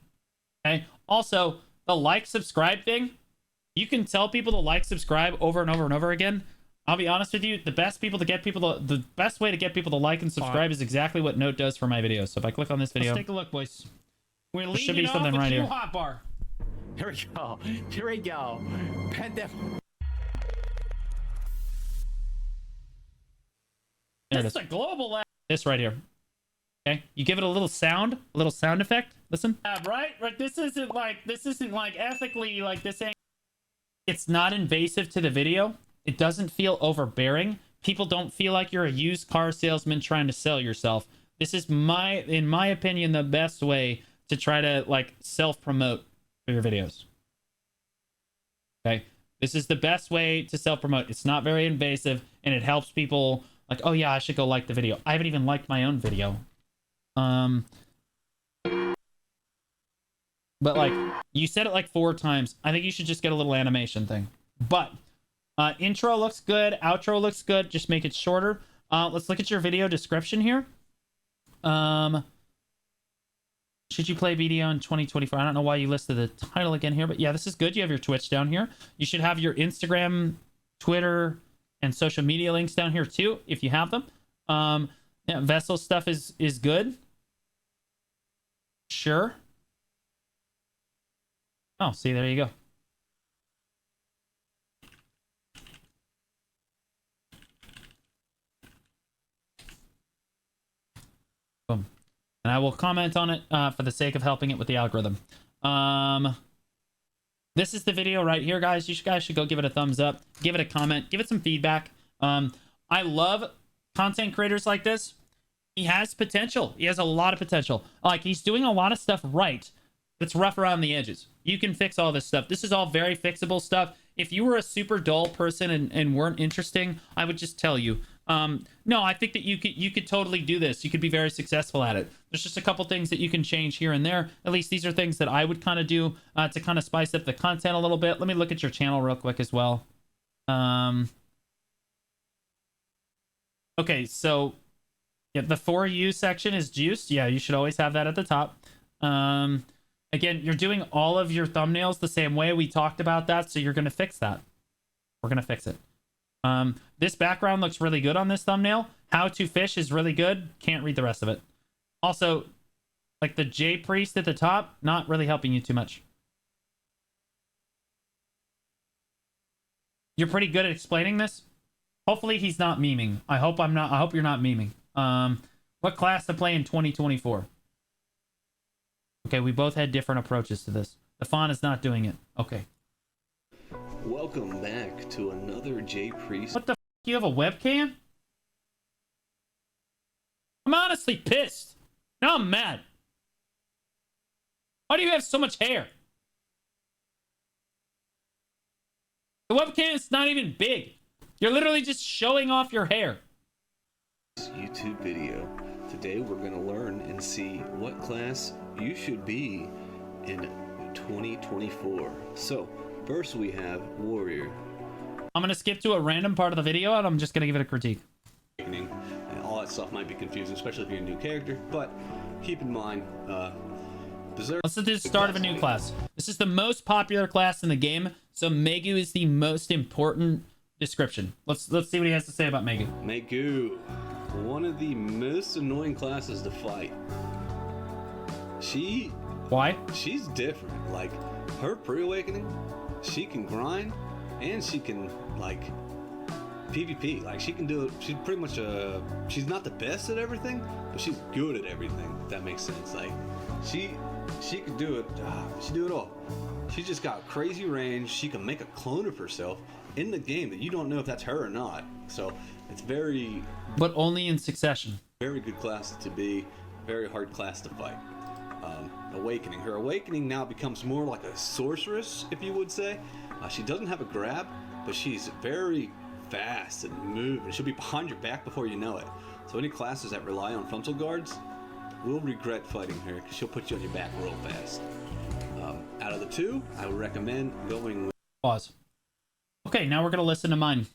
Okay. Also, the like subscribe thing, you can tell people to like subscribe over and over and over again. I'll be honest with you, the best way to get people to like and subscribe is exactly what Note does for my videos. So if I click on this video, let's take a look, boys. We're there should leading be off something with right the new here. hot bar. Here we go. Here we go. There it That's is. a global lab, This right here. Okay, you give it a little sound effect. Listen. right? But this isn't like ethically like this ain't. It's not invasive to the video. It doesn't feel overbearing. People don't feel like you're a used car salesman trying to sell yourself. This is in my opinion, the best way to try to like self-promote for your videos. Okay, this is the best way to self-promote. It's not very invasive, and it helps people like, oh yeah, I should go like the video. I haven't even liked my own video. But like, you said it like 4 times. I think you should just get a little animation thing. But intro looks good. Outro looks good. Just make it shorter. Let's look at your video description here. Should you play BDO in 2024? I don't know why you listed the title again here, but yeah, this is good. You have your Twitch down here. You should have your Instagram, Twitter, and social media links down here too, if you have them. Yeah, Vessel stuff is good. Sure. Oh, see, there you go. Boom. And I will comment on it for the sake of helping it with the algorithm. This is the video right here, guys. You guys should go give it a thumbs up, give it a comment, give it some feedback. I love content creators like this. He has potential. He has a lot of potential. Like, he's doing a lot of stuff right that's rough around the edges. You can fix all this stuff. This is all very fixable stuff. If you were a super dull person and weren't interesting, I would just tell you. No, I think that you could totally do this. You could be very successful at it. There's just a couple things that you can change here and there. At least these are things that I would kind of do to kind of spice up the content a little bit. Let me look at your channel real quick as well. Okay, so yeah, the For You section is juiced. Yeah, you should always have that at the top. Again, you're doing all of your thumbnails the same way. We talked about that, so you're going to fix that. We're going to fix it. This background looks really good on this thumbnail. How to fish is really good. Can't read the rest of it. Also, like the J Priest at the top, not really helping you too much. You're pretty good at explaining this. Hopefully he's not memeing. I hope you're not memeing. What class to play in 2024? Okay, we both had different approaches to this. The font is not doing it. Okay. Welcome back to another J Priest. What the f? You have a webcam? I'm honestly pissed. Now I'm mad. Why do you have so much hair? The webcam is not even big. You're literally just showing off your hair. YouTube video. Today we're going to learn and see what class you should be in 2024. So, first we have Warrior. I'm going to skip to a random part of the video and I'm just going to give it a critique. And all that stuff might be confusing, especially if you're a new character, but keep in mind, Let's do the start of a new class. This is the most popular class in the game, so Megu is the most important description. Let's see what he has to say about Megu. Megu, one of the most annoying classes to fight. Why? She's different. Like, her pre-awakening, she can grind, and she can, like, PvP. Like, she can do it. She's pretty much she's not the best at everything, but she's good at everything, if that makes sense. Like, She could do it. She do it all. She just got crazy range. She can make a clone of herself in the game that you don't know if that's her or not. So it's very, But only in succession. very good class to be. Very hard class to fight. Awakening. Her awakening now becomes more like a sorceress, if you would say. She doesn't have a grab, but she's very fast and move, and she'll be behind your back before you know it. So any classes that rely on frontal guards will regret fighting her, because she'll put you on your back real fast. Out of the two, I would recommend going with... Pause. Okay, now we're gonna listen to mine.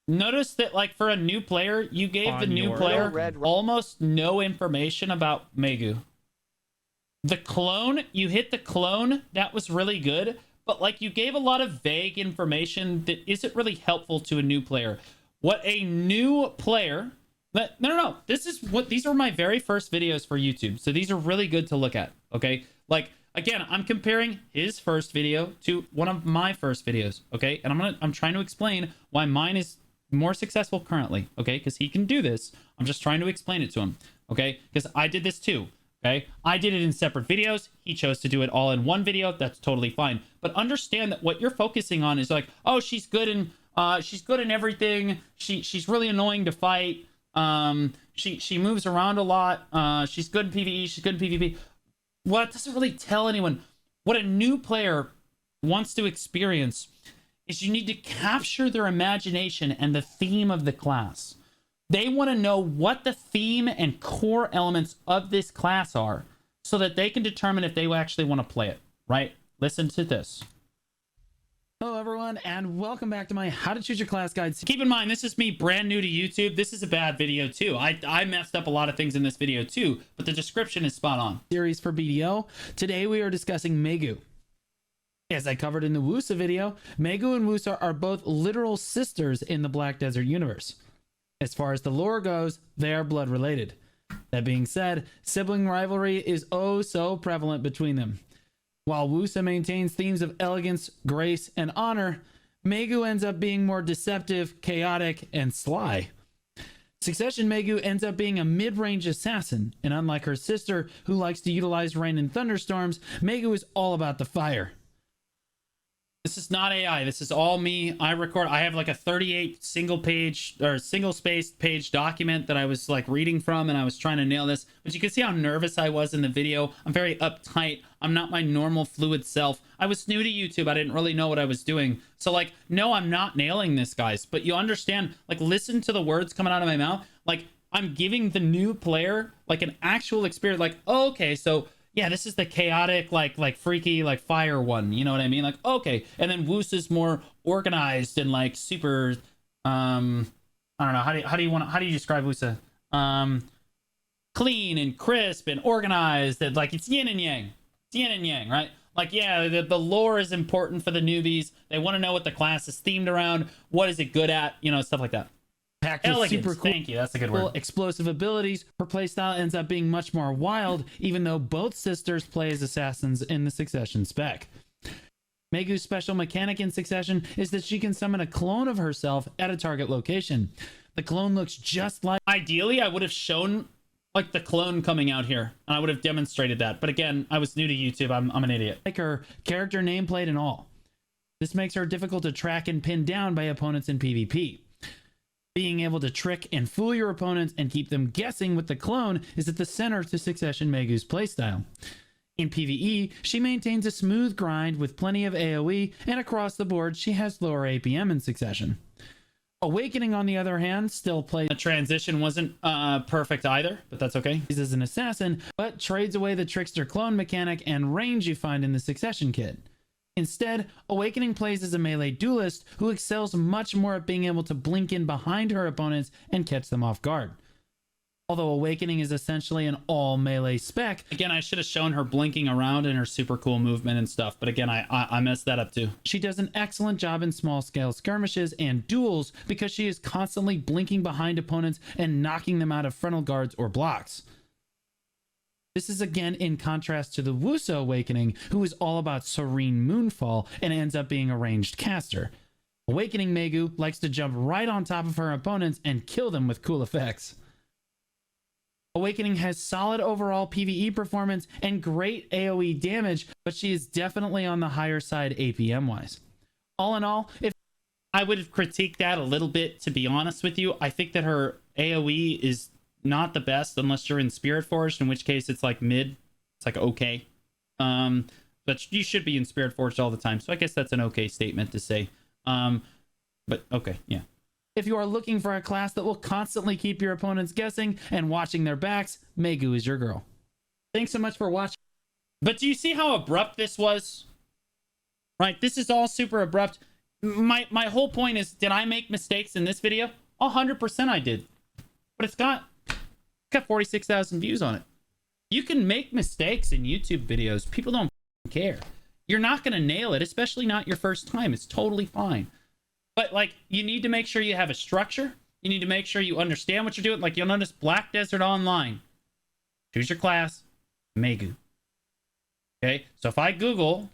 Notice that, like, for a new player, you gave the new player almost no information about Megu. The clone, you hit the clone, that was really good, but, like, you gave a lot of vague information that isn't really helpful to a new player. What a new player... No. These are my very first videos for YouTube, so these are really good to look at, okay? Like, again, I'm comparing his first video to one of my first videos, okay? And I'm trying to explain why mine is more successful currently, okay? Because he can do this. I'm just trying to explain it to him, okay? Because I did this too, okay? I did it in separate videos. He chose to do it all in one video. That's totally fine. But understand that what you're focusing on is like, oh, she's good in everything. She's really annoying to fight. She moves around a lot. She's good in PvE. She's good in PvP. Well, it doesn't really tell anyone. What a new player wants to experience is you need to capture their imagination and the theme of the class. They want to know what the theme and core elements of this class are so that they can determine if they actually want to play it, right? Listen to this. Hello everyone, and welcome back to my How to Choose Your Class Guide. Keep in mind, this is me brand new to YouTube. This is a bad video too. I messed up a lot of things in this video too, but the description is spot on. Series for BDO. Today we are discussing Megu. As I covered in the Wusa video, Megu and Wusa are both literal sisters in the Black Desert universe. As far as the lore goes, they are blood related. That being said, sibling rivalry is oh so prevalent between them. While Wusa maintains themes of elegance, grace, and honor, Megu ends up being more deceptive, chaotic, and sly. Succession Megu ends up being a mid-range assassin, and unlike her sister, who likes to utilize rain and thunderstorms, Megu is all about the fire. This is not AI. This is all me. I have like a 38 single spaced page document that I was like reading from, and I was trying to nail this. But you can see how nervous I was in the video. I'm very uptight. I'm not my normal fluid self. I was new to YouTube. I didn't really know what I was doing. So like, no, I'm not nailing this, guys. But you understand, like, listen to the words coming out of my mouth. Like, I'm giving the new player like an actual experience. Like, oh, okay, so yeah, this is the chaotic, like freaky, like fire one. You know what I mean? Like, okay. And then Woos is more organized and like super, I don't know. How do you describe Woosa? Clean and crisp and organized. And like, it's yin and yang. It's yin and yang, right? Like, yeah, the lore is important for the newbies. They want to know what the class is themed around. What is it good at? You know, stuff like that. Packed with super cool, thank you. That's a good word. Explosive abilities. Her playstyle ends up being much more wild, even though both sisters play as assassins in the Succession spec. Megu's special mechanic in Succession is that she can summon a clone of herself at a target location. The clone looks just like... Ideally, I would have shown like the clone coming out here, and I would have demonstrated that. But again, I was new to YouTube. I'm an idiot. Like her character nameplate and all. This makes her difficult to track and pin down by opponents in PvP. Being able to trick and fool your opponents and keep them guessing with the clone is at the center to Succession Megu's playstyle. In PvE, she maintains a smooth grind with plenty of AoE, and across the board, she has lower APM in Succession. Awakening, on the other hand, still plays... The transition wasn't perfect either, but that's okay. He's as an assassin, but trades away the trickster clone mechanic and range you find in the Succession kit. Instead, Awakening plays as a melee duelist who excels much more at being able to blink in behind her opponents and catch them off guard. Although Awakening is essentially an all melee spec. Again, I should have shown her blinking around and her super cool movement and stuff, but again, I messed that up too. She does an excellent job in small scale skirmishes and duels because she is constantly blinking behind opponents and knocking them out of frontal guards or blocks. This is again in contrast to the Wusa Awakening, who is all about serene moonfall and ends up being a ranged caster. Awakening Megu likes to jump right on top of her opponents and kill them with cool effects. Awakening has solid overall PvE performance and great AoE damage, but she is definitely on the higher side APM wise. All in all, if I would critique that a little bit, to be honest with you. I think that her AoE is not the best unless you're in Spirit Forged, in which case it's like mid. It's like okay. But you should be in Spirit Forged all the time. So I guess that's an okay statement to say. But okay, yeah. if you are looking for a class that will constantly keep your opponents guessing and watching their backs, Megu is your girl. Thanks so much for watching. But do you see how abrupt this was? Right, this is all super abrupt. My whole point is, did I make mistakes in this video? 100% I did. But it's got 46,000 views on it. You can make mistakes in YouTube videos. People don't care. You're not going to nail it, especially not your first time. It's totally fine. But, like, you need to make sure you have a structure. You need to make sure you understand what you're doing. Like, you'll notice Black Desert Online. Choose your class. Megu. Okay? So if I Google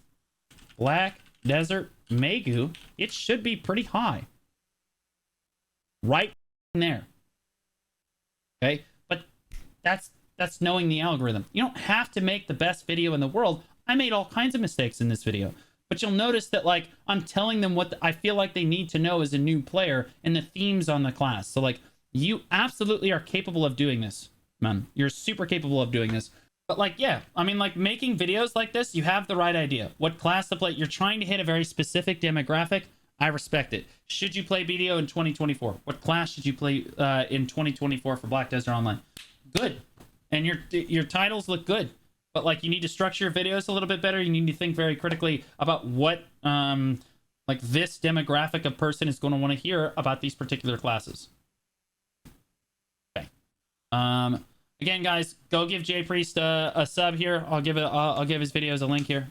Black Desert Megu, it should be pretty high. Right there. Okay? But that's knowing the algorithm. You don't have to make the best video in the world. I made all kinds of mistakes in this video. But you'll notice that, like, I'm telling them what I feel like they need to know as a new player and the themes on the class. So, like, you absolutely are capable of doing this, man. You're super capable of doing this. But, like, yeah, I mean, like, making videos like this, you have the right idea. What class to play. You're trying to hit a very specific demographic. I respect it. Should you play BDO in 2024? What class should you play in 2024 for Black Desert Online? Good. And your titles look good. But, like, you need to structure your videos a little bit better. You need to think very critically about what, like, this demographic of person is going to want to hear about these particular classes. Okay. Again, guys, go give Jay Priest a sub here. I'll give his videos a link here.